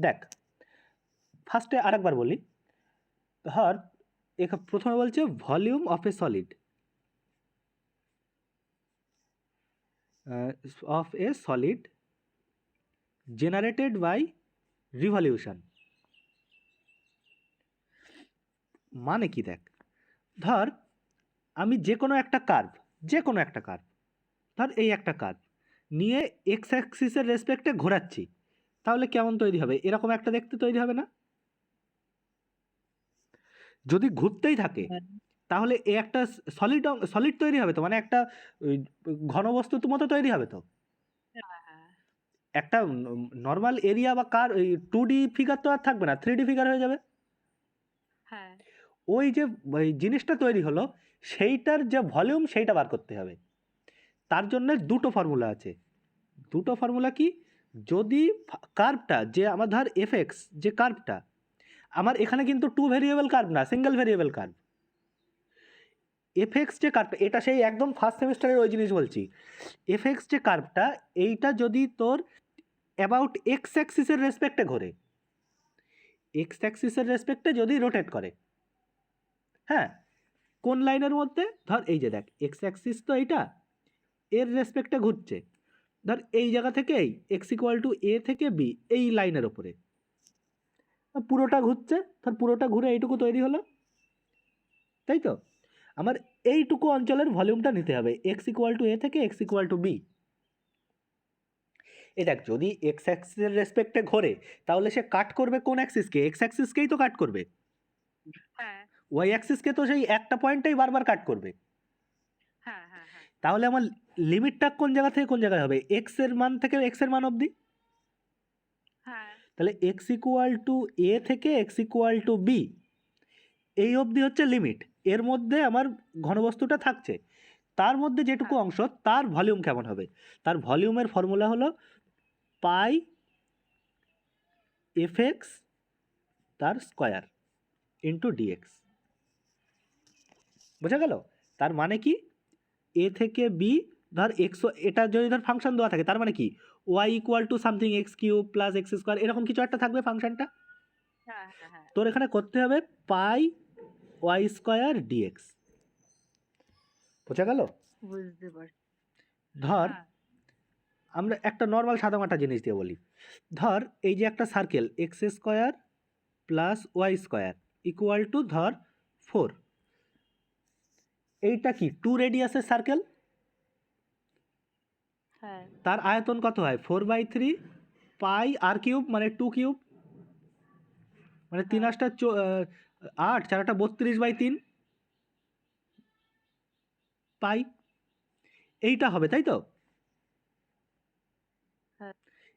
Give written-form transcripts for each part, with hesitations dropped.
দেখ ফার্স্টে আরেকবার বলি, ধর প্রথমে বলছে volume of a solid generated by revolution. মানে কি দেখ, ধর আমি যে কোনো একটা কার্ভ ধর এই একটা কার্ভ নিয়ে এক্স অ্যাক্সিসের রেসপেক্টে ঘোরাচ্ছি, তাহলে কেমন তৈরি হবে? এরকম একটা দেখতে তৈরি হবে না? যদি ঘুরতেই থাকে তাহলে এ একটা সলিড তৈরি হবে তো, মানে একটা ঘনবস্তুর মতো তৈরি হবে তো। একটা নর্মাল এরিয়া বা কার 2D ফিগার তো আর থাকবে না, 3D ফিগার হয়ে যাবে। ওই যে ওই জিনিসটা তৈরি হলো সেইটার যে ভলিউম সেইটা বার করতে হবে। তার জন্য দুটো ফর্মুলা আছে। দুটো ফর্মুলা কি? যদি কার্ভটা যে আমার ধর এফএক্স যে কার্ভটা, আমার এখানে কিন্তু 2 ভেরিয়েবল কার্ভ না, সিঙ্গেল ভেরিয়েবল কার্ভ। এফএক্স যে কার্ভটা, এটা সেই একদম ফার্স্ট সেমিস্টারের ওই জিনিস বলছি। এফএক্স যে কার্ভটা, এইটা যদি তোর অ্যাবাউট এক্স অ্যাক্সিসের রেসপেক্টে ঘোরে, এক্স অ্যাক্সিসের রেসপেক্টে যদি রোটেট করে, হ্যাঁ, কোন লাইনের মধ্যে? ধর এই যে দেখ এক্স অ্যাক্সিস তো এইটা, এর রেসপেক্টে ঘুরছে, ধর এই জায়গা থেকে এই এক্স ইকুয়াল টু এ থেকে বি এই লাইনের ওপরে পুরোটা ঘুরছে, ধর পুরোটা ঘুরে এইটুকু তৈরি হলো, তাই তো? আমার এইটুকু অঞ্চলের ভলিউমটা নিতে হবে এক্স ইকুয়াল টু এ থেকে এক্স ইকুয়াল টু বি। এ দেখ যদি এক্স অ্যাক্সিসের রেসপেক্টে ঘোরে তাহলে সে কাট করবে কোন অ্যাক্সিসকে? এক্স অ্যাক্সিসকেই তো কাট করবে। ওয়াই অ্যাক্সিসকে তো সেই একটা পয়েন্টেই বারবার কাট করবে। তাহলে আমার লিমিটটা কোন জায়গা থেকে কোন জায়গায় হবে? এক্স এর মান থেকে এক্স এর মান অবধি। তাহলে এক্স ইকুয়াল টু এ থেকে এক্স ইকুয়াল টু বি এই অবধি হচ্ছে লিমিট। এর মধ্যে আমার ঘনবস্তুটা থাকছে, তার মধ্যে যেটুকু অংশ তার ভলিউম কেমন হবে? তার ভলিউমের ফর্মুলা হলো পাই এফ এক্স তার স্কোয়ার ইন্টু ডিএক্স। বোঝা গেল? তার মানে কি, এ থেকে বি ধর এক্স, এটা যদি ধর ফাংশন দেওয়া থাকে তার মানে কি y equal to something x cube plus x square এরকম কিছু একটা থাকবে ফাংশনটা। তোর এখানে করতে হবে পাই ওয়াই স্কোয়ার ডিএক্স। বোঝা গেল? বুঝতে পারছি। ধর আমরা একটা নর্মাল সাদামাটা জিনিস দিয়ে বলি, ধর এই যে একটা circle x square plus y square equal to ধর 4, এইটা কি 2 রেডিয়াসের সার্কেল। তার আয়তন কত হয়? 4/3 পাই আর কিউব মানে 2 কিউব, মানে 3 8 8 4 32/3 পাই। এইটা হবে, তাই তো?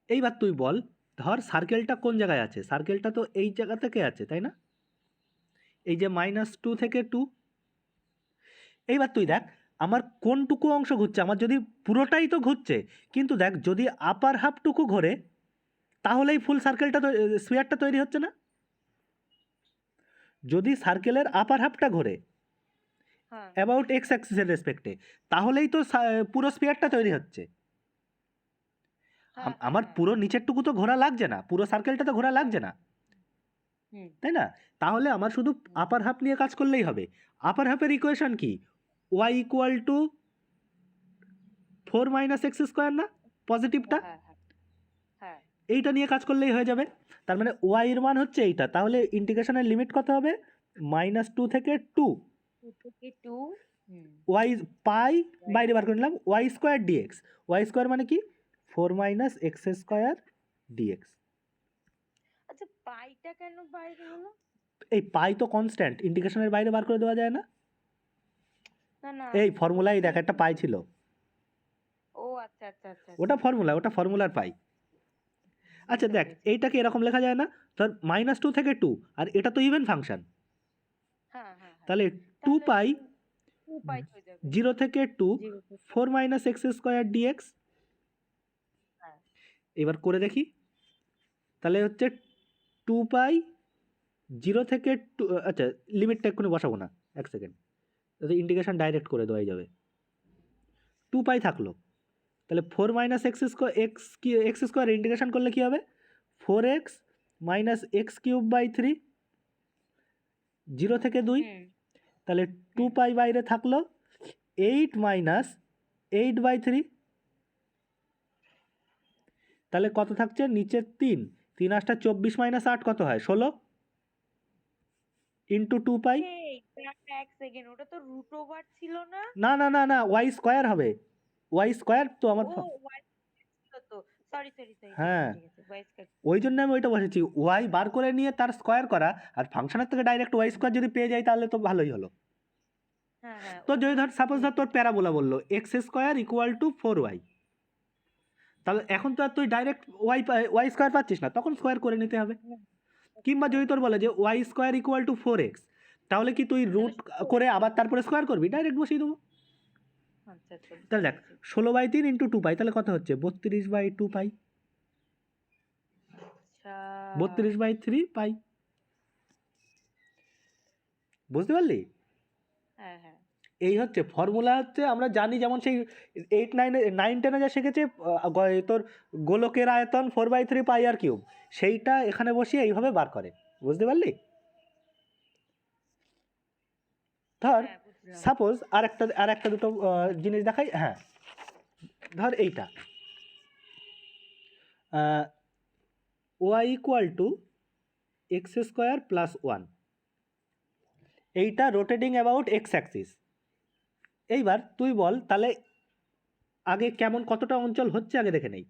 এইবার তুই বল, ধর সার্কেলটা কোন জায়গায় আছে? সার্কেলটা তো এই জায়গা থেকে আছে, তাই না? এই যে -2 থেকে 2। এইবার তুই দেখ আমার কোনটুকু অংশ ঘুরছে? আমার যদি পুরোটাই তো ঘুরছে, কিন্তু দেখ যদি আপার হাফটুকু ঘোরে তাহলেই ফুল সার্কেলটা স্ফিয়ারটা তৈরি হচ্ছে না? যদি সার্কেলের আপার হাফটা ঘোরে অ্যাবাউট এক্স অ্যাক্সিসের রেসপেক্টে, তাহলেই তো পুরো স্ফিয়ারটা তৈরি হচ্ছে। আমার পুরো নিচেরটুকু তো ঘোরা লাগছে না, পুরো সার্কেলটা তো ঘোরা লাগছে না, তাই না? তাহলে আমার শুধু আপার হাফ নিয়ে কাজ করলেই হবে। আপার হাফের ইকুয়েশন কি? Y equal to 4 minus x square, না পজিটিভটা? এইটা নিয়ে কাজ করলেই হয়ে যাবে। তার মানে ওয়াই এর মান হচ্ছে এইটা, তাহলে ইন্টিগ্রেশনের লিমিট কত হবে? -2 থেকে 2 ওয়াই পাই বাইরে বার করে নিলাম y square dx. Y square মানে কি 4 মাইনাস এক্স স্কোয়ার ডিএক্স। আচ্ছা পাইটা কেন বাইরে হলো? এই পাই তো কনস্ট্যান্ট, ইন্টিগ্রেশনের বাইরে বার করে দেওয়া যায় না। না না, এই ফর্মুলাই দেখ একটা পাই ছিল, ও আচ্ছা আচ্ছা আচ্ছা, ওটা ফর্মুলা, ওটা ফর্মুলার পাই। আচ্ছা দেখ এইটাকে এরকম লেখা যায় না, ধর -2 থেকে 2, আর এটা তো ইভেন ফাংশন, তাহলে 2 পাই 0 থেকে 2 4 মাইনাস এক্স স্কোয়ার ডিএক্স। এবার করে দেখি, তাহলে হচ্ছে 2 পাই 0 থেকে 2, আচ্ছা লিমিটটা এক্ষুনি বসাবো না, এক সেকেন্ড, তাহলে ইন্টিগ্রেশন ডাইরেক্ট করে দেওয়াই যাবে। 2 পাই থাকলো, তাহলে 4 minus x square x square integration করলে কী হবে? 4x minus x cube by 3, 0 থেকে 2, হুম তাহলে 2 হুম পাই বাইরে থাকলো, 8 মাইনাস 8 বাই 3, তাহলে কত থাকছে নিচে 3, 3 8 24 মাইনাস 8 কত হয় 16 ইন্টু 2 পাই। এই দাঁড়া এক সেকেন্ড, ওটা তো রুট ওভার ছিল না? না না না না, ওয়াই স্কোয়ার হবে, ওয়াই স্কোয়ার তো আমার ও ওয়াই ছিল তো, সরি সরি সরি, ঠিক আছে হ্যাঁ, ঠিক আছে, ওয়াই স্কয়ার। ওই জন্য আমি ওইটা বসেছি, ওয়াই বার করে নিয়ে তার স্কোয়ার করা, আর ফাংশনের থেকে ডাইরেক্ট ওয়াই স্কোয়ার যদি পেয়ে যাই তাহলে তো ভালোই হলো। হ্যাঁ হ্যাঁ তো যদি ধর সাপোজ ধর তোর প্যারাবোলা বললো x square equal two 4y, তাহলে এখন তো আর তুই ডাইরেক্ট ওয়াই স্কোয়ার পাচ্ছিস না, তখন স্কোয়ার করে নিতে হবে। কিংবা যদি তোর বলে যে Y square equal two 4x, তাহলে কি তুই রুট করে আবার তারপরে স্কোয়ার করবি, ডাইরেক্ট বসিয়ে দেবো। আচ্ছা আচ্ছা, বুঝতে তাহলে দেখ পেরেছি। 16/3 ইন্টু 2 পাই, তাহলে কত হচ্ছে 32/2 পাই, আচ্ছা 32/3 পাই। বুঝতে পারলি? হ্যাঁ হ্যাঁ এই হচ্ছে ফর্মুলা, হচ্ছে আমরা জানি যেমন সেই 8 9 9 10 যা শিখেছে তোর গোলকের আয়তন 4/3 পাই আর কিউব, সেইটা এখানে বসিয়ে এইভাবে বার করে। বুঝতে পারলি? ধর হ্যাঁ বুঝলাম। সাপোজ আর একটা দুটো জিনিস দেখাই। হ্যাঁ, ধর এইটা y equal to x square plus 1, এইটা রোটেটিং অ্যাবাউট এক্স অ্যাক্সিস। এইবার তুই বল তাহলে আগে কেমন কতটা অঞ্চল হচ্ছে আগে দেখে নেই।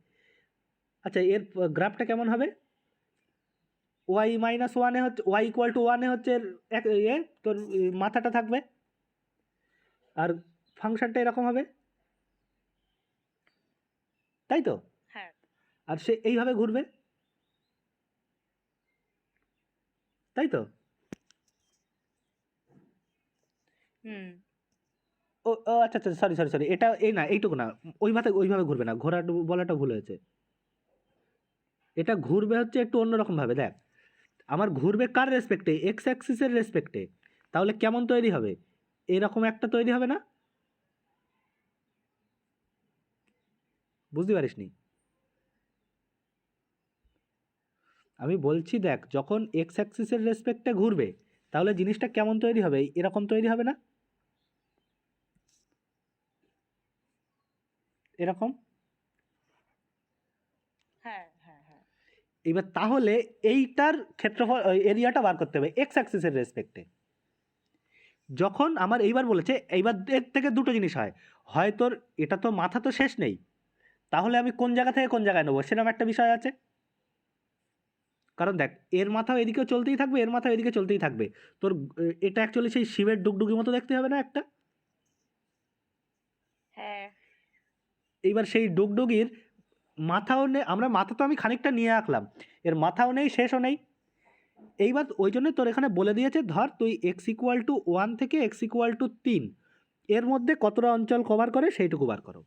আচ্ছা, এর গ্রাফটা কেমন হবে? ওয়াই মাইনাস ওয়ানে হচ্ছে, ওয়াই ইকুয়াল টু ওয়ানে হচ্ছে তোর মাথাটা থাকবে, আর ফাংশনটা এরকম হবে, তাই তো? হ্যাঁ আর সে এইভাবে ঘুরবে, তাই তো? হুম ও ও আচ্ছা আচ্ছা, সরি সরি সরি, এটা এই না, এইটুকু না, ওইভাবে ঘুরবে না, ঘোরাটা বলাটা ভুল হয়েছে। এটা ঘুরবে হচ্ছে একটু অন্যরকমভাবে। দেখ, আমার ঘুরবে কার রেসপেক্টে, এক্স অ্যাক্সিসের রেসপেক্টে, তাহলে কেমন তৈরি হবে, এরকম একটা তৈরি হবে না? বুঝতে পারিসনি? আমি বলছি দেখ, যখন এক্স অ্যাক্সিসের রেসপেক্টে ঘুরবে তাহলে জিনিসটা কেমন তৈরি হবে, এরকম তৈরি হবে না? এরকম। হ্যাঁ হ্যাঁ হ্যাঁ এবার তাহলে এইটার ক্ষেত্রফল এরিয়াটা বার করতে হবে এক্স অ্যাক্সিসের রেসপেক্টে। যখন আমার এইবার বলেছে, এইবার এর থেকে দুটো জিনিস হয়, হয় তোর এটা তো মাথা তো শেষ নেই, তাহলে আমি কোন জায়গা থেকে কোন জায়গায় নেবো সেরকম একটা বিষয় আছে। কারণ দেখ, এর মাথাও এদিকেও চলতেই থাকবে, এর মাথাও এদিকে চলতেই থাকবে। তোর এটা অ্যাকচুয়ালি সেই শিবের ডুগডুগি মতো দেখতে হবে না একটা? হ্যাঁ এইবার সেই ডুগডুগির মাথাও নেই, আমরা মাথা তো আমি খানিকটা নিয়ে আঁকলাম, এর মাথাও নেই শেষও নেই। এইবার ওই জন্য তোর এখানে বলে দিয়েছে, ধর তুই এক্স ইকুয়াল টু 1 থেকে এক্স ইকুয়াল টু 3 এর মধ্যে কতটা অঞ্চল কভার করে সেইটুকু বার করো।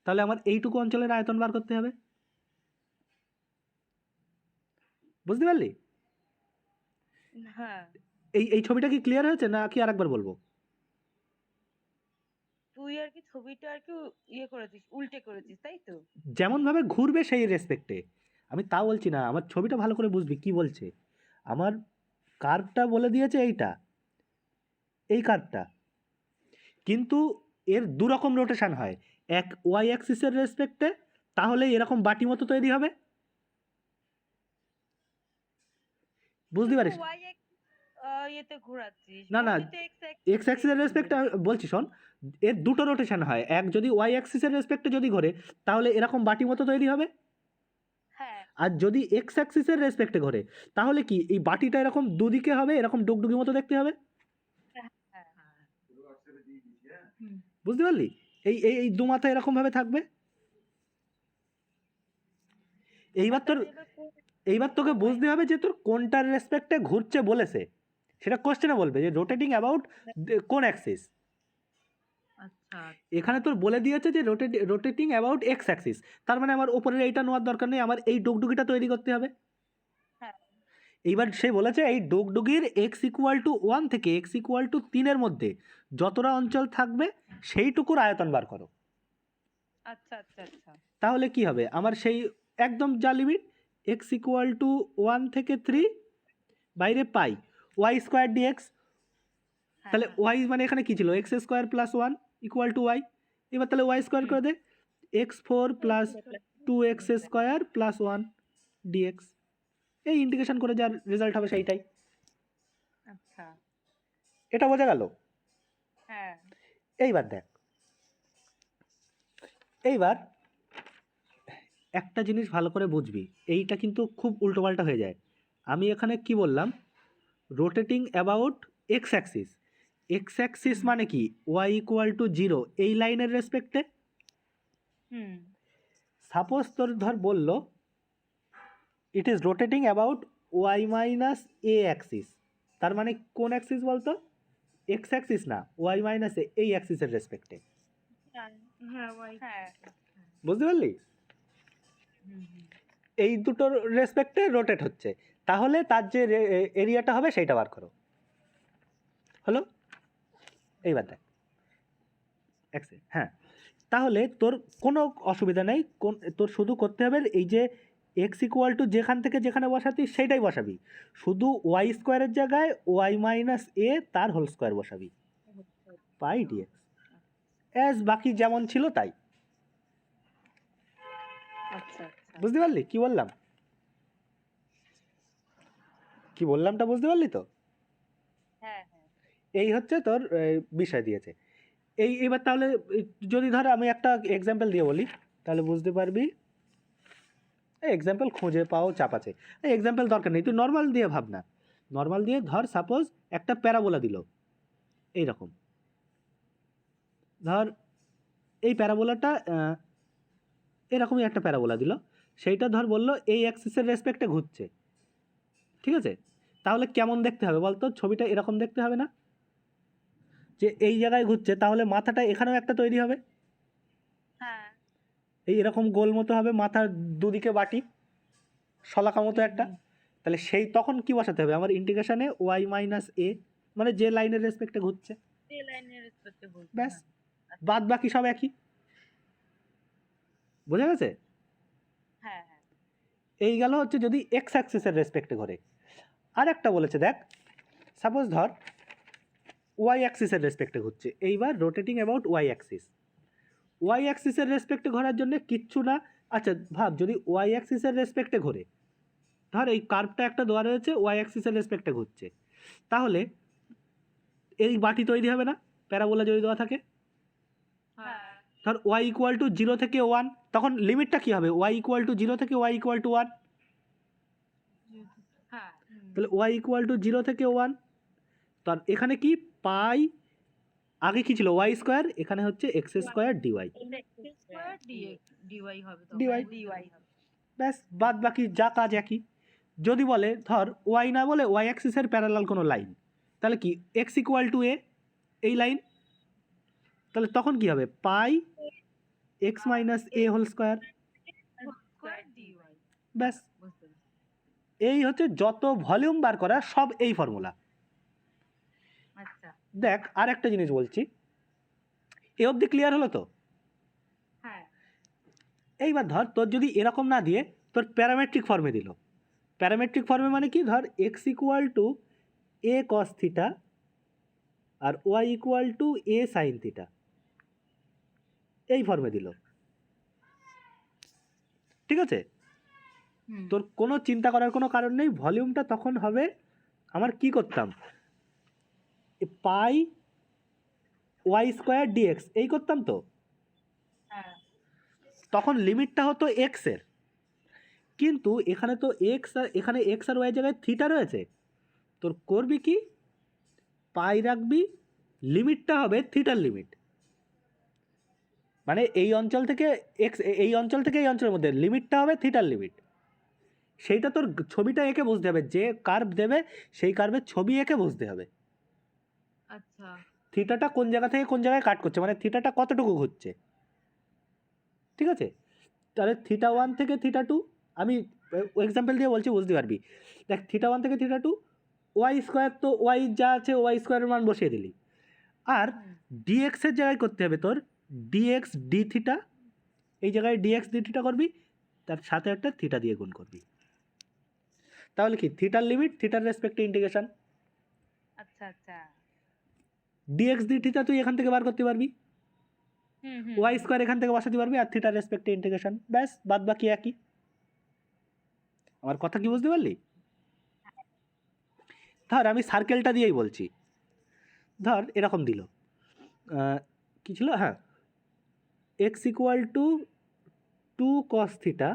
তাহলে আমার এইটুকু অঞ্চলের আয়তন বার করতে হবে। বুঝতে পারলি? হ্যাঁ এই এই ছবিটা কি ক্লিয়ার হয়েছে না কি আরেকবার বলবো? তুই আর কি ছবিটা আর কি ইয়ে করেছিস, উল্টে করেছিস তাই তো? যেমনভাবে ঘুরবে সেই রেসপেক্টে, আমি তা বলছি না, আমার ছবিটা ভালো করে বুঝবি কি বলছে। আমার কার্ভটা বলে দিয়েছে এইটা, এই কার্ভটা, কিন্তু এর দুরকম রোটেশন হয়, এক ওয়াই অ্যাক্সিসের রেসপেক্টে, তাহলে এরকম বাটি মতো তৈরি হবে। বুঝতে তুই তো পারিস? ওয়াই ইয়েতে ঘোরাচ্ছিস, না না, বলছিস তো এক্স এক্স অ্যাক্সিসের রেসপেক্টে বলছি শোন, এর দুটো রোটেশন হয়, এক যদি ওয়াই অ্যাক্সিসের রেসপেক্টে যদি ঘোরে তাহলে এরকম বাটি মতো তৈরি হবে, হ্যাঁ আর যদি এক্স অ্যাক্সিসের রেসপেক্টে ঘোরে তাহলে কি এই বাটিটা এরকম দুদিকে হবে, এরকম ডুগডুগি মতো দেখতে হবে। হ্যাঁ হ্যাঁ হুম। বুঝতে পারলি? এই এই এই দু মাথা এরকম ভাবে থাকবে। এইবার তোর, তাহলে এবার এইবার তোকে বুঝতে হবে যে তোর কোনটার রেসপেক্টে ঘুরছে বলেছে, সেটা কোশ্চেনে বলবে যে রোটেটিং অ্যাবাউট কোন অ্যাক্সিস। আচ্ছা এখানে তোর বলে দিয়েছে যে রোটেটিং অ্যাবাউট এক্স অ্যাক্সিস, তার মানে আমার ওপরের এইটা নেওয়ার দরকার নেই, আমার এই ডুগডুগিটা তৈরি করতে হবে। হ্যাঁ এইবার সে বলেছে এই ডুগডুগির এক্স ইকুয়াল টু 1 থেকে এক্স ইকুয়াল টু 3 মধ্যে যতটা অঞ্চল থাকবে সেইটুকুর আয়তন বার করো। আচ্ছা আচ্ছা আচ্ছা তাহলে কি হবে আমার সেই একদম যা লিমিট, এক্স ইকুয়াল টু 1 থেকে 3 বাইরে পাই ওয়াই স্কোয়ার ডিএক্স। তাহলে ওয়াই মানে এখানে কি ছিল, x square plus 1 equal to y. এবার তাহলে ওয়াই স্কোয়ার করে দে, x 4 plus 2x square plus 1 d x. এই ইন্টিগ্রেশন করে যার রেজাল্ট হবে সেইটাই। আচ্ছা এটা বোঝা গেল? হ্যাঁ এইবার দেখ, এইবার একটা জিনিস ভালো করে বুঝবি, এইটা কিন্তু খুব উল্টোপাল্টা হয়ে যায়। আমি এখানে কি বললাম, rotating about x Axis. X Axis মানে কি, ওয়াই ইকুয়াল টু 0 এই লাইনের রেসপেক্টে। হুম সাপোজ তোর ধর বলল it is rotating about y minus a axis, তার মানে কোন অ্যাক্সিস বলতো, এক্স অ্যাক্সিস না, ওয়াই মাইনাস এ এই অ্যাক্সিসের রেসপেক্টে। হ্যাঁ হ্যাঁ বুঝতে পারলি? এই দুটোর রেসপেক্টে রোটেট হচ্ছে, তাহলে তার যে এরিয়াটা হবে সেইটা বার করো। হলো? এইবার দেখ হ্যাঁ, তাহলে তোর কোনো অসুবিধা নেই, তোর শুধু করতে হবে এই যে এক্স ইকুয়াল টু যেখান থেকে যেখানে বসাতি সেইটাই বসাবি, শুধু ওয়াই স্কোয়ারের জায়গায় ওয়াই মাইনাস এ তার হোল স্কোয়ার বসাবি, পাই ডিএক্স অ্যাজ বাকি যেমন ছিল তাই। আচ্ছা বুঝতে পারলি কি বললাম? কি বললামটা বুঝতে পারলি তো? হ্যাঁ এই হচ্ছে তোর বিষয় দিয়েছে। এবার তাহলে যদি ধর আমি একটা এক্সাম্পল দিয়ে বলি তাহলে বুঝতে পারবি। এক্সাম্পল খুঁজে পাও চাপ আছে, এক্সাম্পল দরকার নেই, তুই নর্মাল দিয়ে ভাব না। নর্মাল দিয়ে ধর সাপোজ একটা প্যারাবোলা দিল এইরকম, ধর এই প্যারাবোলাটা এরকমই একটা প্যারাবোলা দিল, সেইটা ধর বললো এই অ্যাক্সিসের রেসপেক্টে ঘুরছে, ঠিক আছে? তাহলে কেমন দেখতে হবে বলতো, ছবিটা এরকম দেখতে হবে না, যে এই জায়গায় ঘুরছে, তাহলে মাথাটা এখানেও একটা তৈরি হবে, হ্যাঁ এই এরকম গোল মতো হবে, মাথার দুদিকে বাটি শলাকা মতো একটা। তাহলে সেই তখন কি বসাতে হবে আমার ইন্টিগ্রেশনে, ওয়াই মাইনাস এ মানে যে লাইনের রেসপেক্টে ঘুরছে, ব্যাস, বাদ বাকি সব একই। বোঝা গেছে? হ্যাঁ এই গেল হচ্ছে যদি এক্স অ্যাক্সিসের রেসপেক্টে ঘোরে। আর একটা বলেছে দেখ, সাপোজ ধর ওয়াই অ্যাক্সিসের রেসপেক্টে ঘুরছে, এইবার rotating about y axis. Y অ্যাক্সিসের রেসপেক্টে ঘোরার জন্য কিচ্ছু না, আচ্ছা ভাব যদি ওয়াই অ্যাক্সিসের রেসপেক্টে ঘোরে, ধর এই কার্ভটা একটা দেওয়া রয়েছে ওয়াই অ্যাক্সিসের রেসপেক্টে ঘুরছে, তাহলে এই বাটি তৈরি হবে না প্যারাবোলা যদি দেওয়া থাকে। ধর ওয়াই ইকুয়াল টু 0 থেকে 1, তখন লিমিটটা কি হবে, ওয়াই ইকুয়াল টু 0 থেকে ওয়াই ইকুয়াল টু 1, তাহলে ওয়াই ইকুয়াল টু 0 থেকে 1, তার এখানে কি পাই, আগে কি ছিল ওয়াই স্কোয়ার, এখানে হচ্ছে এক্স স্কোয়ার ডিওয়াই, ডিওয়াই, ব্যাস, বাদ বাকি যা কাজ একই। যদি বলে ধর ওয়াই না বলে ওয়াই অ্যাক্সিসের প্যারালাল কোনো লাইন, তাহলে কি এক্স ইকুয়াল টু এ এই লাইন, তাহলে তখন কি হবে পাই এক্স মাইনাস এ হোল স্কোয়ার, ব্যাস। এই হচ্ছে যত ভলিউম বার করা সব এই ফর্মুলা। দেখ আর একটা জিনিস বলছি, এ অবধি ক্লিয়ার হলো তো? এইবার ধর তোর যদি এরকম না দিয়ে তোর প্যারামেট্রিক ফর্মে দিল, প্যারামেট্রিক ফর্মে মানে কি, ধর x equal to a cos theta আর y equal to a sine theta, এই ফর্মে দিল, ঠিক আছে? তোর কোনো চিন্তা করার কোনো কারণ নেই, ভলিউমটা তখন হবে আমার কি করতাম, পাই ওয়াই স্কোয়ার ডিএক্স এই করতাম তো, তখন লিমিটটা হতো এক্সের, কিন্তু এখানে তো এক্স আর এখানে এক্স আর ওয়াই জায়গায় থিটা রয়েছে, তোর করবি কি পাই রাখবি, লিমিটটা হবে থিটার লিমিট, মানে এই অঞ্চল থেকে এক্স, এই অঞ্চল থেকে এই অঞ্চলের মধ্যে লিমিটটা হবে থিটার লিমিট, সেইটা তোর ছবিটা এঁকে বুঝতে হবে, যে কার্ভ দেবে সেই কার্ভের ছবি এঁকে বুঝতে হবে, আচ্ছা থিটাটা কোন জায়গা থেকে কোন জায়গায় কাট করছে, মানে থিটাটা কতটুকু ঘুরছে, ঠিক আছে? তাহলে থিটা 1 থেকে থিটা 2, আমি এক্সাম্পল দিয়ে বলছি বুঝতে পারবি। দেখ থিটা 1 থেকে থিটা 2, ওয়াই স্কোয়ার তো ওয়াই যা আছে ওয়াই স্কোয়ারের মান বসিয়ে দিলি, আর ডিএক্সের জায়গায় করতে হবে তোর ডিএক্স ডি থিটা, এই জায়গায় ডিএক্স ডি থিটা করবি, তার সাথে একটা থিটা দিয়ে গুণ করবি, তাহলে কি থিটার লিমিট থিটার রেসপেক্টে ইন্টিগ্রেশন, আচ্ছা আচ্ছা। ডিএক্স ডি থিটা তুই এখান থেকে বার করতে পারবি, হুম হুম ওয়াই হুম। স্কোয়ার এখান থেকে বসাতে পারবি, আর থিটার রেসপেক্টে ইন্টিগ্রেশন, ব্যাস বাদ বাকি একই। আমার কথা কি বুঝতে পারলি? ধর আমি সার্কেলটা দিয়েই বলছি, ধর এরকম দিল কি ছিল, হ্যাঁ, x equal to 2 cos theta,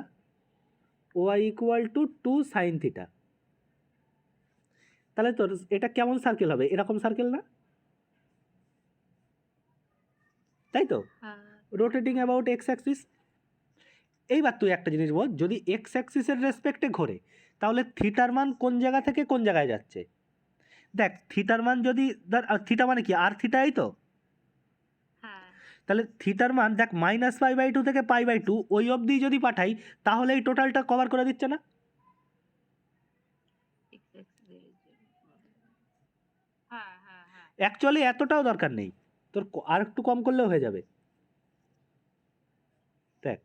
y equal to 2 sine theta. তাহলে তোর এটা কেমন সার্কেল হবে, এরকম সার্কেল না, তাই তো, হ্যাঁ রোটেটিং অ্যাবাউট এক্স অ্যাক্সিস। এইবার তুই একটা জিনিস বল, যদি এক্স অ্যাক্সিসের রেসপেক্টে ঘোরে তাহলে থিটার মান কোন জায়গা থেকে কোন জায়গায় যাচ্ছে? দেখ থিটার মান যদি ধর, থিটা মানে কি আর থিটাই তো, হ্যাঁ। তাহলে থিটার মান দেখ -π/2 থেকে π/2 ওই অবধি যদি পাঠাই তাহলে এই টোটালটা কভার করে দিচ্ছে না? হ্যাঁ হ্যাঁ হ্যাঁ। অ্যাকচুয়ালি এতটাও দরকার নেই, তোর আর একটু কম করলেও হয়ে যাবে। দেখ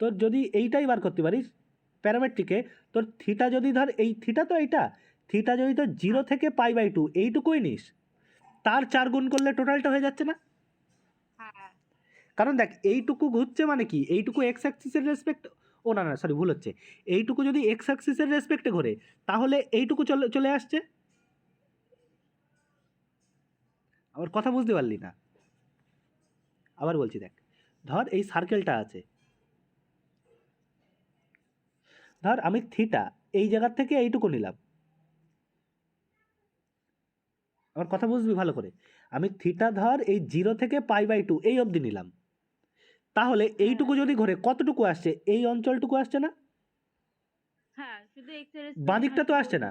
তোর যদি এইটাই বার করতে পারিস প্যারামেট্রিকে, তোর থিটা যদি ধর এই থিটা তো এইটা, থিটা যদি তোর 0 থেকে π/2 এইটুকুই নিস, তার 4 গুণ করলে টোটালটা হয়ে যাচ্ছে না? হ্যাঁ। কারণ দেখ এইটুকু ঘুরছে মানে কি, এইটুকু এক্স অ্যাক্সিসের রেসপেক্ট, ও না না সরি ভুল হচ্ছে, এইটুকু যদি এক্স অ্যাক্সিসের রেসপেক্টে ঘোরে তাহলে এইটুকু চলে চলে আসছে। আমার কথা বুঝতে পারলি না? আবার বলছি দেখ, ধর এই সার্কেলটা আছে, ধর আমি থিটা এই জায়গার থেকে এইটুকু নিলাম, আমার কথা বুঝবি ভালো করে, আমি থিটা ধর এই 0 থেকে π/2 এই অবধি নিলাম, তাহলে এইটুকু যদি ঘোরে কতটুকু আসছে, এই অঞ্চলটুকু আসছে না? হ্যাঁ শুধু এক্স এর বাঁদিকটা তো আসছে না,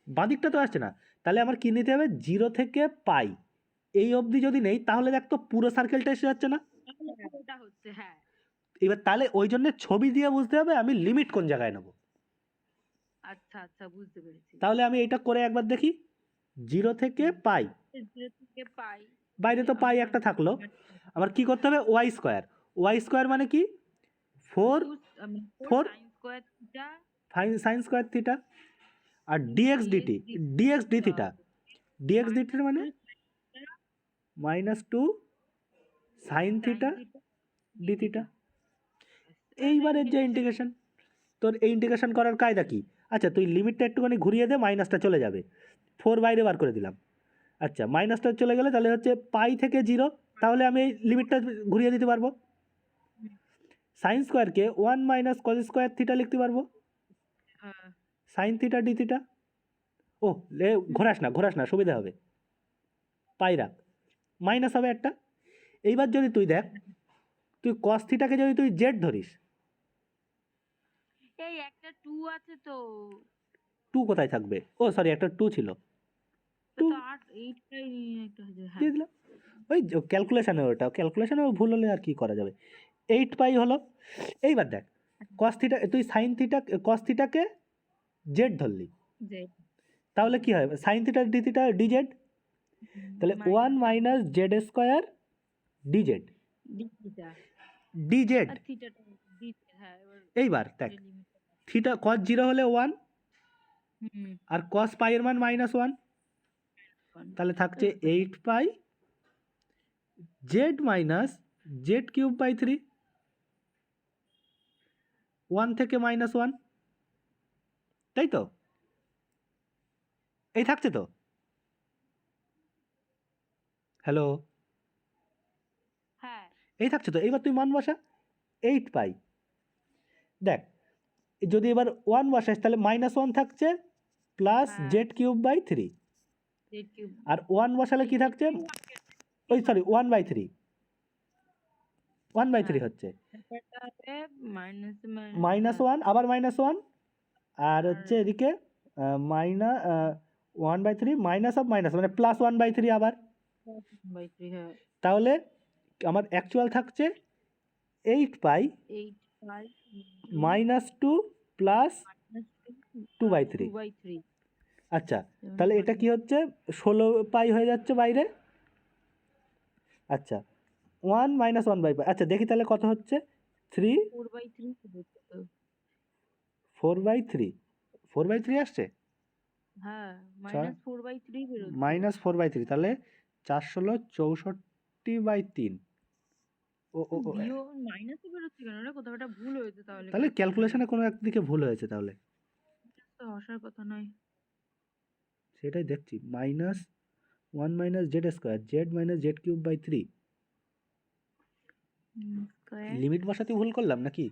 বাঁদিকটা তো আসছে না, তাহলে আমার কি নিতে হবে, 0 থেকে পাই এই অবধি যদি নেই তাহলে দেখ তো পুরো সার্কেলটা এসে যাচ্ছে না? ওটা হচ্ছে হ্যাঁ। এবার তাহলে ওই জন্য ছবি দিয়ে বুঝতে হবে আমি লিমিট কোন জায়গায় নেব। আচ্ছা আচ্ছা বুঝতে পেরেছি। তাহলে আমি এটা করে একবার দেখি, 0 থেকে পাই, 0 থেকে পাই। বাইরে তো পাই একটা থাকলো, আবার কি করতে হবে, ওয়াই স্কোয়ার, ওয়াই স্কোয়ার মানে কি 4 4 sine square theta sine square theta, আর d x d t, d x d theta, d x d theta মানে -2 সাইন থিটা ডি থিটা। এইবারের যে ইন্টিগ্রেশন, তোর এই ইন্টিগ্রেশন করার কায়দা কি, আচ্ছা তুই লিমিটটা একটুখানি ঘুরিয়ে দে, মাইনাসটা চলে যাবে, 4 বাইরে বার করে দিলাম, আচ্ছা মাইনাসটা চলে গেলে তাহলে হচ্ছে পাই থেকে 0, তাহলে আমি এই লিমিটটা ঘুরিয়ে দিতে পারবো, সাইন স্কোয়ারকে 1 - cos স্কোয়ার থিটা লিখতে পারবো, সাইন থিটা ডি থিটা। ও লে ঘোরাস না সুবিধা হবে, পাই রাখ, মাইনাস হবে একটা। এইবার যদি তুই দেখ, তুই কস থিটাকে যদি তুই জেড ধরিস, এই একটা 2 আছে তো, 2 কোথায় থাকবে, ও সরি একটা 2 ছিল, তো 8 8 টাই একটা হচ্ছে হ্যাঁ। দিয়ে দিলাম, ওই ক্যালকুলেশনে, ওটা ক্যালকুলেশনে ভুল হলে আর কি করা যাবে, 8 পাই হলো। এইবার দেখ কস থিটা, তুই সাইন থিটা কস থিটাকে জেড ধরলি, যে তাহলে কি হয়, sine theta d theta d z, তাহলে 1 - z square d z, d theta d z. আর থিটাটা ডি হ্যাঁ এবার এইবার দেখ লিমিট। থিটা cos 0 হলে 1, হুম আর cos পাই এর মান -1, তাহলে থাকছে 8 pi z minus z cube by 3, 1 থেকে -1, তাই তো, এই থাকছে তো, হ্যালো, হ্যাঁ এই থাকছে তো, এইবার তুই মান বসা, 8 পাই, দেখ যদি এবার 1 বসাস তাহলে -1 থাকছে প্লাস হ্যাঁ। Z cube by 3, z cube আর 1 বসালে কি থাকছে, ওই সরি 1/3, 1/3 হচ্ছে ব্যাপারটা হবে মাইনাস -1 আবার -1, আর হচ্ছে এদিকে মাইনাস 1/3 মাইনাস অফ মাইনাস মানে +1/3 আবার, বাই 3 হ্যাঁ। তাহলে আমার অ্যাকচুয়াল থাকছে 8 পাই 8 পাই -2 প্লাস 2/3। 2/3 আচ্ছা তাহলে এটা কি হচ্ছে, 16 পাই হয়ে যাচ্ছে বাইরে, আচ্ছা 1 - 1/5, আচ্ছা দেখি তাহলে কত হচ্ছে, 3 4/3 হচ্ছে তো 4/3 4/3 আসছে, হ্যাঁ -4/3 বেরোচ্ছে। -4/3 তাহলে 4/16 64/3। ও ও ও বিয়োগ মাইনাসে বেরোচ্ছে কেন রে? কোথাও একটা ভুল হয়েছে তাহলে তাহলে ক্যালকুলেশনে। ক্যালকুলেশনে কোনো একদিকে ভুল হয়েছে তাহলে, তো আসার কথা নয়। সেটাই দেখছি। -1 - z² z - z³/3 square limit বসাতে ভুল করলাম নাকি?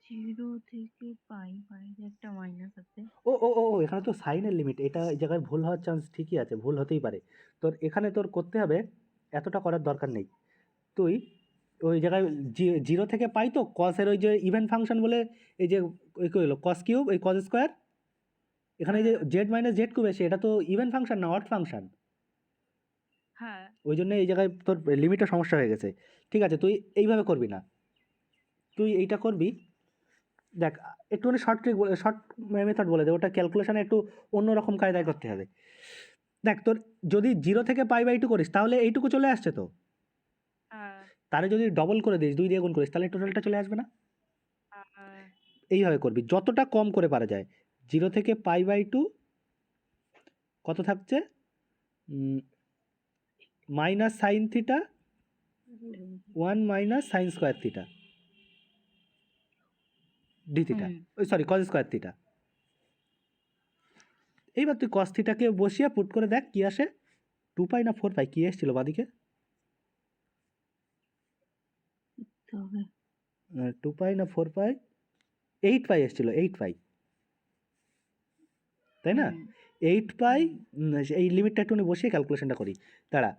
0 থেকে পাই, পাইতে একটা মাইনাস আছে। ও এখানে তো সাইনের লিমিট, এটা এই জায়গায় ভুল হওয়ার চান্স ঠিকই আছে, ভুল হতেই পারে। তোর এখানে তোর করতে হবে, এতটা করার দরকার নেই। তুই ওই জায়গায় 0 থেকে পাই তো কসের ওই যে ইভেন ফাংশন বলে, এই যে ওই কী হলো কস কিউব, এই কস স্কোয়ার, এখানে এই যে হ্যাঁ z - z³ এসে, এটা তো ইভেন ফাংশন না অড ফাংশন, হ্যাঁ ওই জন্য এই জায়গায় তোর লিমিটের সমস্যা হয়ে গেছে। ঠিক আছে, তুই এইভাবে করবি না, তুই এইটা করবি। দেখ, একটুখানি শর্ট মেথড বলে দে, ওটা ক্যালকুলেশনে একটু অন্যরকম কায়দায় করতে হবে। দেখ, তোর যদি 0 থেকে π/2 করিস তাহলে এইটুকু চলে আসছে তো, হ্যাঁ তারে যদি ডবল করে দিস, 2 দিয়ে গুণ করিস, তাহলে টোটালটা চলে আসবে না? হ্যাঁ এইভাবে করবি, যতটা কম করে পারা যায়। 0 থেকে π/2 কত থাকছে, minus sine theta 1 - sin square theta d theta, ওই সরি কস স্কোয়ার থিটা। এইবার তুই কস থিটাকে বসিয়ে পুট করে দেখ কি আসে, 2π না 4π কি এসেছিল বাদিকে? তবে 2π না 4π, 8π এসেছিল, 8π, তাই না? 8π, এই লিমিটটা একটুখানি বসিয়ে ক্যালকুলেশনটা করি, দাঁড়া।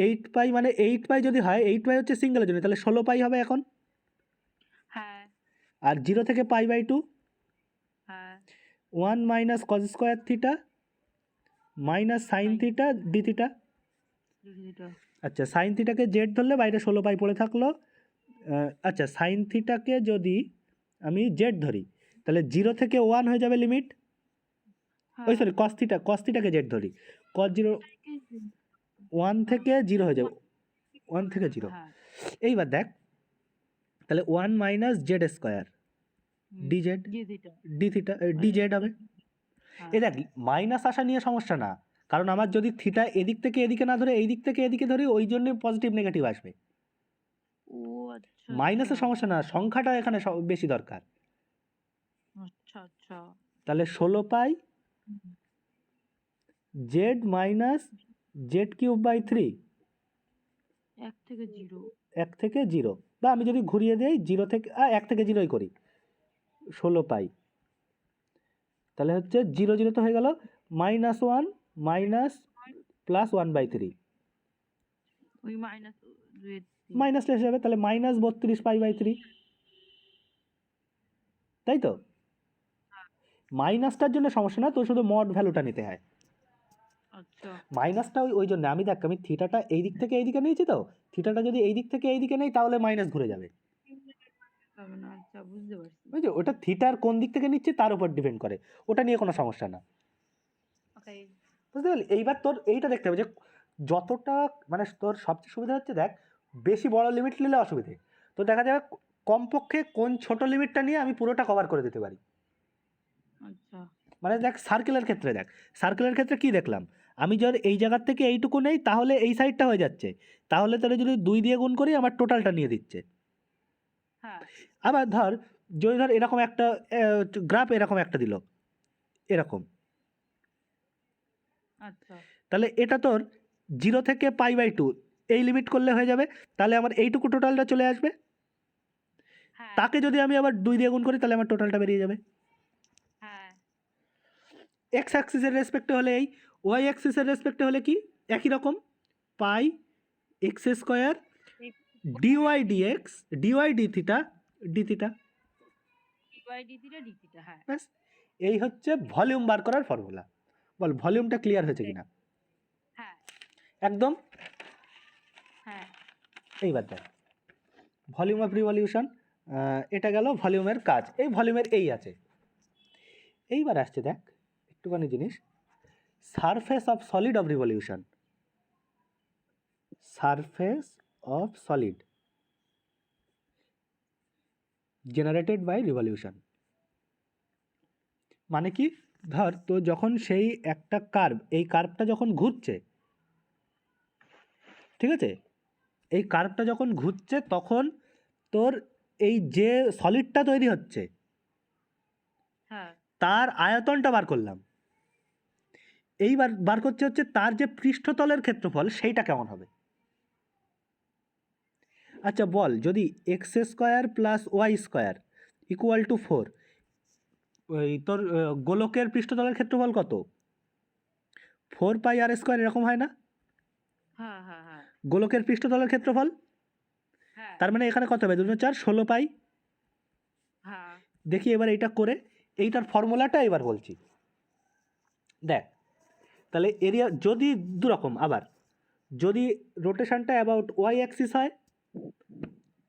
8π মানে 8π যদি হয়, 8π হচ্ছে সিঙ্গেলের জন্য, তাহলে 16π হবে এখন। হ্যাঁ আর 0 থেকে π/2 হ্যাঁ 1 - cos square theta minus sine theta d theta. আচ্ছা, সাইন থিটাকে জেড ধরলে বাইরে 16π পড়ে থাকলো। আচ্ছা, সাইন থিটাকে যদি আমি জেড ধরি তাহলে 0 থেকে 1 হয়ে যাবে লিমিট, ওই সরি কস থিটাকে জেড ধরি, cos 0 1 থেকে 0 হয়ে যাবে, 1 থেকে 0। হ্যাঁ এইবার দেখ, তাহলে 1 - z² dz D theta D Z হবে। এই দেখ, মাইনাস আসা নিয়ে সমস্যা না, কারণ আমার যদি থিটা এদিক থেকে এদিকে না ধরে এই দিক থেকে এদিকে ধরি, ওই জন্য পজিটিভ নেগেটিভ আসবে। ও আচ্ছা মাইনাসের সমস্যা না, সংখ্যাটা এখানে বেশি দরকার। আচ্ছা আচ্ছা তাহলে 16π z - z³/3 1 থেকে 0 1 থেকে 0, বা আমি যদি ঘুরিয়ে দিই 0 থেকে 1 থেকে 0ই করি, 16π, তাহলে হচ্ছে 0 0 তো হয়ে গেল, -1 মাইনাস প্লাস 1/3, ওই মাইনাস মাইনাসটা এসে যাবে, তাহলে -32π/3, তাই তো? মাইনাসটার জন্য সমস্যা না, তো শুধু মড ভ্যালুটা নিতে হয়। আচ্ছা মাইনাসটা ওই জন্য আমি দেখ, আমি থিটাটা এই দিক থেকে এই দিকে নিয়েছি তো, থিটাটা যদি এই দিক থেকে এই দিকে নেই তাহলে মাইনাস ঘুরে যাবে। হবে না, আচ্ছা বুঝতে পারছি। বুঝছো, ওটা থিটার কোন দিক থেকে নিচ্ছে তার উপর ডিপেন্ড করে, ওটা নিয়ে কোনো সমস্যা না। ওকে বুঝতে পারলি? এইবার তোর এইটা দেখতে হবে যে যতটা, মানে তোর সবচেয়ে সুবিধা হচ্ছে, দেখ বেশি বড় লিমিট নিলে অসুবিধে, তো দেখা যাবে কমপক্ষে কোন ছোট লিমিটটা নিয়ে আমি পুরোটা কভার করে দিতে পারি। আচ্ছা মানে দেখ, সার্কেলের ক্ষেত্রে কি দেখলাম, আমি যদি এই জায়গার থেকে এইটুকু নেই তাহলে এই সাইডটা হয়ে যাচ্ছে, তাহলে যদি 2 দিয়ে গুণ করি আমার টোটালটা নিয়ে দিচ্ছে। হ্যাঁ আবার যদি এরকম একটা গ্রাফ এরকম একটা দিল এরকম, আচ্ছা তাহলে এটা তোর 0 থেকে π/2 এই লিমিট করলে হয়ে যাবে, তাহলে আমার এইটুকু টোটালটা চলে আসবে। হ্যাঁ তাকে যদি আমি আবার 2 দিয়ে গুণ করি তাহলে আমার টোটালটা বেরিয়ে যাবে। হ্যাঁ এক্স অ্যাক্সিসের রেসপেক্টে হলে এই, ওয়াই অ্যাক্সিসের রেসপেক্টে হলে কি একই রকম, পাই x² dy dx dy d theta d theta. d theta হ্যাঁ ব্যাস, এই হচ্ছে ভলিউম বার করার ফর্মুলা। বল ভলিউমটা ক্লিয়ার হয়েছে কিনা? হ্যাঁ একদম। হ্যাঁ এইবার দেখ, ভলিউম অফ রিভলিউশন, এটা গেল ভলিউমের কাজ, এই ভলিউমের এই আছে। এইবার আসছে দেখ একটুখানি জিনিস, surface of solid of revolution, surface of solid, generated by revolution. মানে কি, ধর তো যখন সেই একটা কার্ভ, এই কার্ভটা যখন ঘুরছে, ঠিক আছে, এই কার্ভটা যখন ঘুরছে তখন তোর এই যে সলিডটা তৈরি হচ্ছে হ্যাঁ তার আয়তনটা বার করলাম। এইবার বার করছে হচ্ছে তার যে পৃষ্ঠতলের ক্ষেত্রফল সেইটা কেমন হবে। আচ্ছা বল, যদি x square plus y square equal to 4, ওই তোর গোলকের পৃষ্ঠতলের ক্ষেত্রফল কত, 4 পাই আর স্কোয়ার এরকম হয় না হ্যাঁ হ্যাঁ হ্যাঁ গোলকের পৃষ্ঠতলের ক্ষেত্রফল? হ্যাঁ তার মানে এখানে কত হবে, 2 4 16 পাই। হ্যাঁ দেখি এবার এইটা করে, এইটার ফর্মুলাটা এবার বলছি দেখ। তাহলে এরিয়া যদি দুরকম, আবার যদি রোটেশনটা অ্যাবাউট ওয়াই অ্যাক্সিস হয়,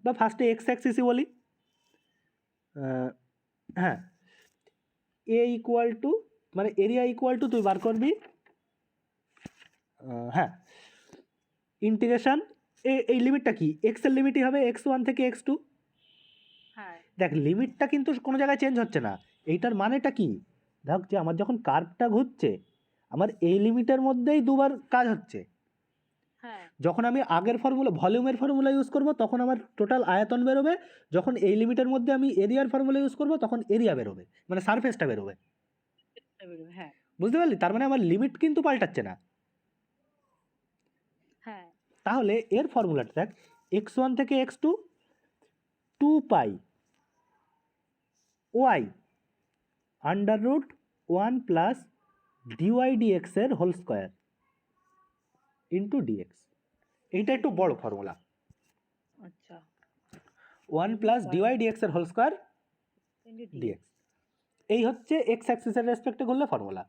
বা ফার্স্টে এক্স অ্যাক্সিসই বলি, হ্যাঁ, এ ইকুয়াল টু, মানে এরিয়া ইকুয়াল টু তুই বার করবি, হ্যাঁ, ইন্টিগ্রেশন, এই লিমিটটা কি, এক্সের লিমিটই হবে x1 থেকে x2। হ্যাঁ দেখ লিমিটটা কিন্তু কোনো জায়গায় চেঞ্জ হচ্ছে না। এইটার মানেটা কি, দেখ যে আমার যখন কার্ভটা ঘুরছে আমার এই লিমিটের মধ্যেই দুবার কাজ হচ্ছে। হ্যাঁ যখন আমি আগের ফর্মুলা, ভলিউমের ফর্মুলা ইউজ করব তখন আমার টোটাল আয়তন বেরোবে, যখন এই লিমিটের মধ্যে আমি এরিয়ার ফর্মুলা ইউজ করব তখন এরিয়া বেরোবে, মানে সারফেসটা বেরোবে। হ্যাঁ বুঝতে পারলি, তার মানে আমার লিমিট কিন্তু পাল্টাচ্ছে না। হ্যাঁ তাহলে এর ফর্মুলাটা দেখ, x1 থেকে x2 2 pi y under root 1 plus d y d x এর হোল স্কোয়ার ইন্টু ডিএক্স। এইটা একটু বড় ফর্মুলা, আচ্ছা 1 প্লাস ডিওয়াই ডিএক্স এর হোল স্কোয়ার ডিএক্স। এই হচ্ছে এক্স অ্যাক্সিসের রেসপেক্টে করলে ফর্মুলা।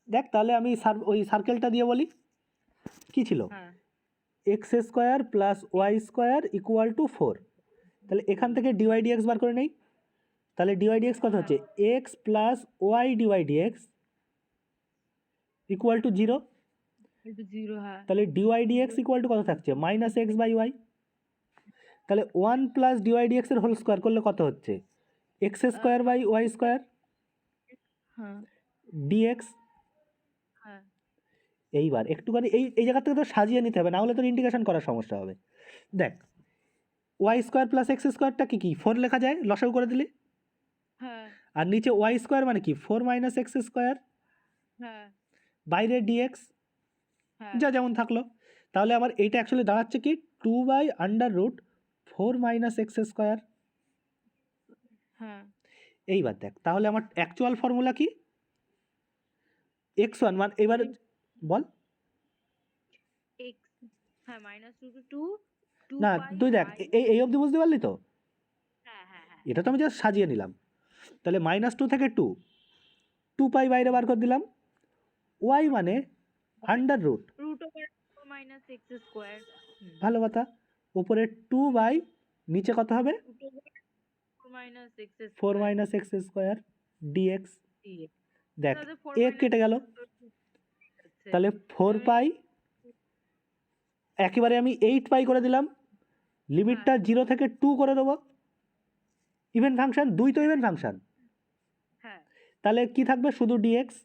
দেখ তাহলে আমি ওই সার্কেলটা দিয়ে বলি, কি ছিল, হ্যাঁ x square plus y square equal to 4। তাহলে এখান থেকে ডিওয়াই ডিএক্স বার করে নেই। তাহলে ডিওয়াই ডিএক্স কত হচ্ছে, x plus y d y d x equal to 0। একটু জিরো হ্যাঁ তাহলে ডিওয়াই ডিএক্স ইকুয়াল টু কত থাকছে, মাইনাস এক্স বাই ওয়াই। তাহলে 1 প্লাস ডিওয়াই ডিএক্স এর হোল স্কোয়ার করলে কত হচ্ছে, x square by y square হ্যাঁ ডিএক্স। হ্যাঁ এইবার একটুখানি এই এই জায়গা থেকে তো সাজিয়ে নিতে হবে, না হলে তোর ইন্টিগ্রেশন করার সমস্যা হবে। দেখ ওয়াই স্কোয়ার প্লাস এক্স স্কোয়ারটা কি 4 লেখা যায় লসাগু করে দিলে, হ্যাঁ আর নিচে ওয়াই স্কোয়ার মানে কি 4 মাইনাস এক্স স্কোয়ার, হ্যাঁ বাইরে ডিএক্স, হ্যাঁ যা যেমন থাকলো। তাহলে আমার এইটা অ্যাকচুয়ালি দাঁড়াচ্ছে কি 2/√4 মাইনাস এক্স স্কোয়ার। হ্যাঁ এইবার দেখ তাহলে আমার অ্যাকচুয়াল ফর্মুলা কি, x1 মানে এবার বল, এক্স হ্যাঁ মাইনাস টু টু না পাই তুই দেখ বাই এই অবধি বুঝতে পারলি তো, হ্যাঁ হ্যাঁ হ্যাঁ এটা তো আমি জাস্ট সাজিয়ে নিলাম। তাহলে -2 থেকে 2 পাই বাইরে বার করে দিলাম, ওয়াই মানে under root, root over minus x square ভালো কথা, উপরে 2 বাই নিচে কত হবে, root over minus x 4 minus x square d x. দেখ তাহলে এ কেটে গেল, তাহলে 4 পাই, একেবারে আমি 8 পাই করে দিলাম, লিমিটটা 0 থেকে 2 করে দেবো, ইভেন ফাংশন 2 তো ইভেন ফাংশন, হ্যাঁ তাহলে কি থাকবে শুধু ডিএক্স।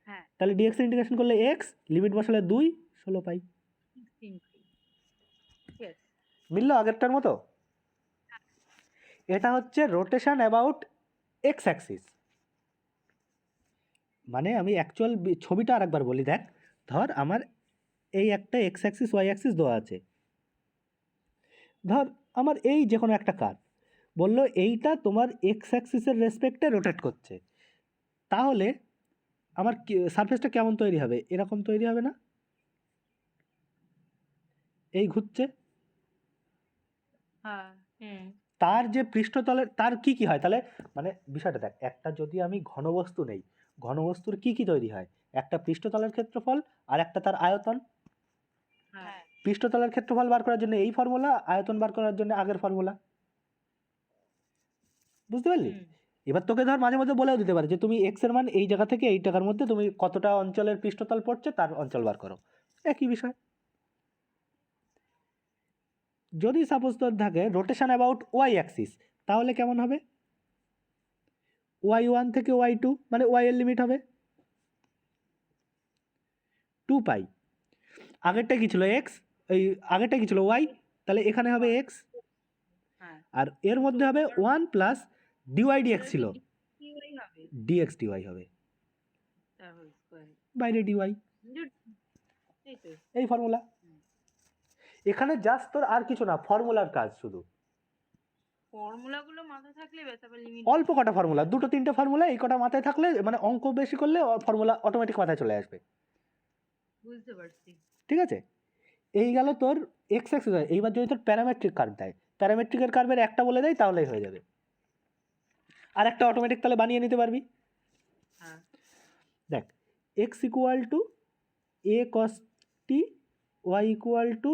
হ্যাঁ তাহলে ডিএক্স ইন্টিগ্রেশন করলে এক্স, লিমিট বসালে 2, 16 পাই। মিললো আগেরটার মতো। এটা হচ্ছে রোটেশন অ্যাবাউট এক্স অ্যাক্সিস। মানে আমি অ্যাকচুয়াল ছবিটা আরেকবার বলি, দেখ ধর আমার এই একটা এক্স অ্যাক্সিস ওয়াই অ্যাক্সিস দেওয়া আছে, ধর আমার এই যে কোনো একটা কার্ভ বললো এইটা তোমার এক্স অ্যাক্সিসের রেসপেক্টে রোটেট করছে, তাহলে আমার সারফেসটা কেমন তৈরি হবে, এরকম তৈরি হবে না, এই ঘুরছে, হ্যাঁ হুম তার যে পৃষ্ঠতলের তার কি কি হয়, তাহলে মানে বিষয়টা দেখ, একটা যদি আমি ঘনবস্তু নেই, ঘনবস্তুর কি কি তৈরি হয়, একটা পৃষ্ঠতলের ক্ষেত্রফল আর একটা তার আয়তন। হ্যাঁ পৃষ্ঠতলের ক্ষেত্রফল বার করার জন্য এই ফর্মুলা, আয়তন বার করার জন্য আগের ফর্মুলা। বুঝতে পারলি, এবার তোকে ধর মাঝে মধ্যে বলেও দিতে পারে যে তুমি এক্স এর মান এই জায়গা থেকে এই টাকার মধ্যে তুমি কতটা অঞ্চলের পৃষ্ঠতল পড়ছে তার অঞ্চল বার করো, একই বিষয়। যদি সাপোজ তোর থাকে রোটেশন অ্যাবাউট ওয়াই অ্যাক্সিস, তাহলে কেমন হবে? y1 থেকে y2 মানে y এর লিমিট হবে 2 পাই। আগেরটা কি ছিল x, এই আগেরটা কি ছিল y, তাহলে এখানে হবে x, হ্যাঁ আর এর মধ্যে তো হবে এবার 1 প্লাস dy dx এটা ছিল, কি dy হবে dx dy হবে, তার হোল স্কয়ার বাইরে dy। এই তো এই ফর্মুলা। হুম। এখানে জাস্ট তোর আর কিছু না, ফর্মুলার কাজ শুধু, ফর্মুলাগুলো মাথায় থাকলে ব্যাস আবার লিমিট অল্প কটা ফর্মুলা, 2-3টে ফর্মুলা, এই কটা মাথায় থাকলে মানে অঙ্ক বেশি করলে ফর্মুলা অটোমেটিক মাথায় চলে আসবে। বুঝতে পারছি। ঠিক আছে, এই গেল তোর এক্স এক্সিস। এইবার যদি তোর প্যারামেট্রিক কার্ভ দেয়, প্যারামেট্রিকের কার্ভের একটা বলে দেয় তাহলেই হয়ে যাবে, আর একটা অটোমেটিক তাহলে বানিয়ে নিতে পারবি। হ্যাঁ দেখ, x equal to a cos t, y equal to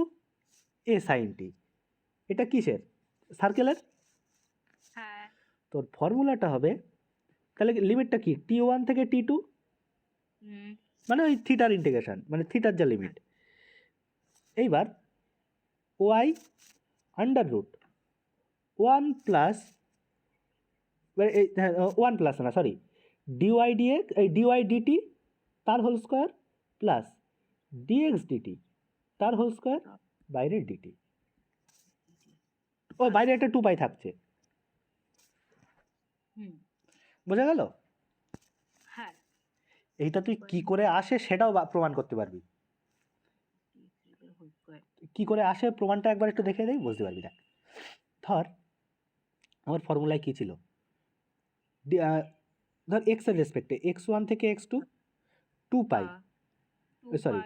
a sine t, এটা কিসের? সার্কেলের। হ্যাঁ তোর ফর্মুলাটা হবে, তাহলে লিমিটটা কি, t1 থেকে t2, হুম মানে ওই থিটার ইন্টিগ্রেশন, মানে থিটার যা লিমিট। এইবার ওয়াই আন্ডার রুট 1 প্লাস, এই 1 প্লাস না সরি, ডিওয়াই ডিএক্স, এই ডিওয়াই ডিটি তার whole square plus d x d t তার হোল স্কোয়ার, বাইরের ডিটি, ও বাইরে একটা 2 পাই থাকছে, হুম বোঝা গেল? হ্যাঁ এইটা তুই কি করে আসে সেটাও প্রমাণ করতে পারবি। হোল স্কয়ার কি করে আসে প্রমাণটা একবার একটু দেখে দেই, বুঝতে পারবি। দেখ, ধর আমার ফর্মুলায় কী ছিল, ধর এক্স এর রেসপেক্টে x1 থেকে x2 2 pi, sorry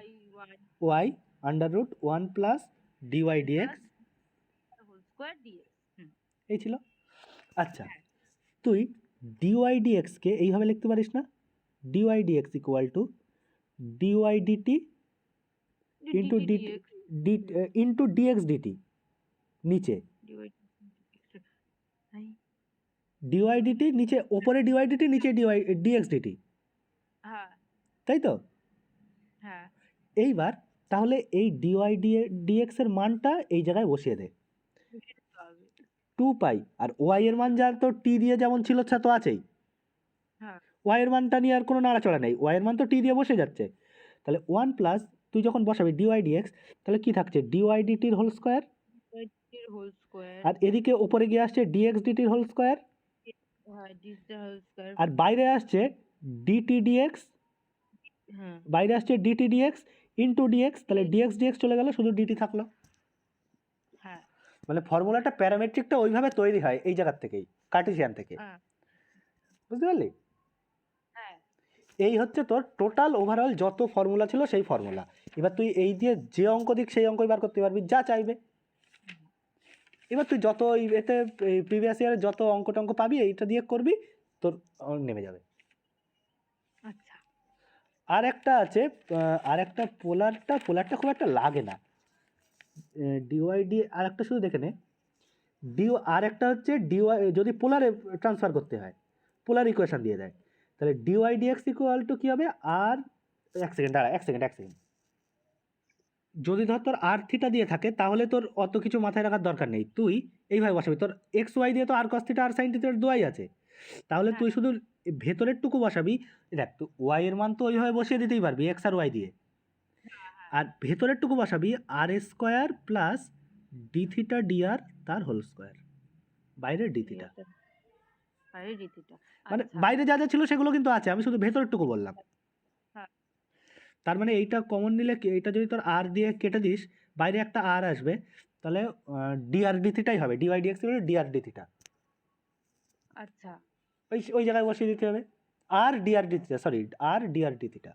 y under root 1 plus d y d x, whole square d x এই ছিল। আচ্ছা, তুই ডিওয়াই ডিএক্সকে এইভাবে লিখতে পারিস না, d y d x equal to d y d t into into d x d t, নিচে ডিওয়াই ডিটি, নিচে ওপরে ডিওয়াই ডিটি, নিচে ডিওয়াই ডিএক্স ডিটি, হ্যাঁ তাই তো? হ্যাঁ এইবার তাহলে এই ডিওয়াই ডিএক্স এর মানটা এই জায়গায় বসিয়ে দে, 2 পাই, আর ওয়াই এর মান যা তো টি দিয়ে যেমন ছিল তা তো আছেই, হ্যাঁ ওয়াই এর মানটা নিয়ে আর কোনো নাড়াচড়া নেই, ওয়াই এর মান তো টি দিয়ে বসে যাচ্ছে। তাহলে 1 প্লাস, তুই যখন বসাবি ডিওয়াই ডিএক্স, তাহলে কি থাকছে, ডিওয়াই ডিটির হোল স্কোয়ার, হোল স্কয়ার আর এদিকে ওপরে গিয়ে আসছে ডিএক্স ডিটির হোল স্কোয়ার, হ্যাঁ ডিটা হোল স্কয়ার আর বাইরে আসছে ডিটি ডিএক্স, হ্যাঁ বাইরে আসছে ডিটি ডিএক্স ইন্টু ডিএক্স, তাহলে ডিএক্স ডিএক্স চলে গেল, শুধু ডিটি থাকলো। হ্যাঁ মানে ফর্মুলাটা প্যারামেট্রিকটা ওইভাবে তৈরি হয় এই জায়গার থেকেই, কার্টেসিয়ান থেকে, বুঝতে পারলি? হ্যাঁ এই হচ্ছে তোর টোটাল ওভারঅল যত ফর্মুলা ছিল সেই ফর্মুলা। এবার তুই এই দিয়ে যে অঙ্ক দিক সেই অঙ্কই বার করতে পারবি যা চাইবে। এবার তুই যত এতে প্রিভিয়াস ইয়ারে যত অঙ্ক টঙ্ক পাবি এইটা দিয়ে করবি, তোর নেমে যাবে। আচ্ছা আর একটা আছে, আর একটা পোলারটা খুব একটা লাগে না, ডিওয়াইডি আর একটা শুধু দেখে নে, আর একটা হচ্ছে ডিওয়াই, যদি পোলারে ট্রান্সফার করতে হয়, পোলার ইকুয়েশন দিয়ে দেয়, তাহলে ডিওয়াই ডিএক্স ইকুয়াল টু কী হবে, আর এক সেকেন্ড, যদি ধর তোর আর থিটা দিয়ে থাকে তাহলে তোর অত কিছু মাথায় রাখার দরকার নেই, তুই এইভাবে বসাবি, তোর এক্স ওয়াই দিয়ে তো আর কস থিটা আর সাইন থিটার দোয়াই আছে, তাহলে তুই শুধু ভেতরের টুকু বসাবি। দেখ, তুই ওয়াই এর মান তো ওইভাবে বসিয়ে দিতেই পারবি এক্স আর ওয়াই দিয়ে, আর ভেতরের টুকু বসাবি আর square plus d theta d r তার হোল স্কোয়ার, বাইরের ডি থিটা, বাইরে ডিটা মানে বাইরে যা যা ছিল সেগুলো কিন্তু আছে, আমি শুধু ভেতরের টুকু বললাম। তার মানে এইটা কমন নিলে এইটা যদি তোর আর দিয়ে কেটে দিস, বাইরে একটা আর আসবে, তাহলে ডিআর ডি থিটাই হবে, ডিওয়াই ডিএক্স হলো ডিআর ডি থিটা। আচ্ছা ওই ওই জায়গায় বসিয়ে দিতে হবে, আর d r d theta, sorry r d r d theta,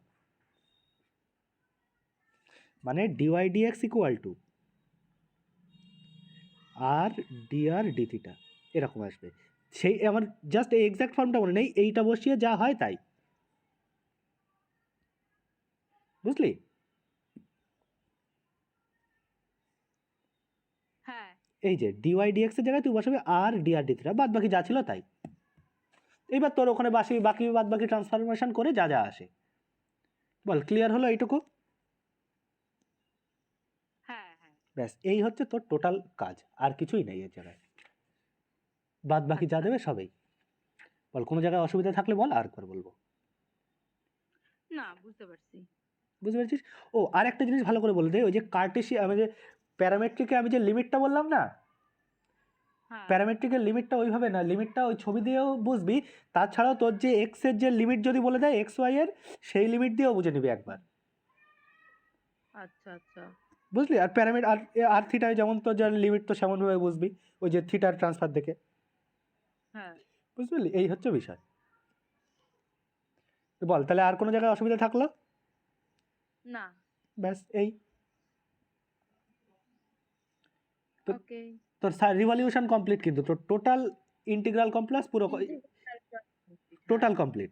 মানে d y d x equal to r d r d theta, এরকম আসবে। সেই আমার জাস্ট এই এক্সাক্ট ফর্মটা মনে নেই, এইটা বসিয়ে যা হয় তাই, বুঝলি? হ্যাঁ এই যে ডিওয়াই ডিএক্স এর জায়গায় তুই বসাবি আর ডিআর ডি থিটা, বাদ বাকি যা ছিল তাই। এইবার তোর ওখানে বাকি বাদ বাকি ট্রান্সফরমেশন করে যা যা আসে, বল ক্লিয়ার হলো এইটুকু? হ্যাঁ হ্যাঁ ব্যাস, এই হচ্ছে তোর টোটাল কাজ, আর কিছুই নেই এর জায়গায়। বাদ বাকি যা আচ্ছা দেবে সবই। বল কোনো জায়গায় অসুবিধা থাকলে বল, আর একবার বলবো। না, বুঝতে পারছি। বুঝতে পেরেছিস? ও আর একটা জিনিস ভালো করে বলে দে, ওই যে কার্টেশিয়ান আমি যে প্যারামেট্রিকে আমি যে লিমিটটা বললাম না, হ্যাঁ প্যারামেট্রিকের লিমিটটা ওইভাবে না, লিমিটটা ওই ছবি দিয়েও বুঝবি। তাছাড়াও তোর যে এক্স এর যে লিমিট যদি বলে দেয় এক্স ওয়াই এর, সেই লিমিট দিয়েও বুঝে নিবি একবার। আচ্ছা আচ্ছা বুঝলি? আর প্যারামিড আর আর থিটায় যেমন তোর যার লিমিট তো সেমনভাবে বুঝবি, ওই যে থিটার ট্রান্সফার দেখে। হ্যাঁ বুঝতে পারলি? এই হচ্ছে বিষয়। তো বল তাহলে আর কোনো জায়গায় অসুবিধা থাকলো? না। ব্যাস এই। তো ওকে। তোর রিভলিউশন কমপ্লিট, কিন্তু তোর টোটাল ইন্টিগ্রাল কমপ্লেক্স পুরো হ্যাঁ টোটাল কমপ্লিট।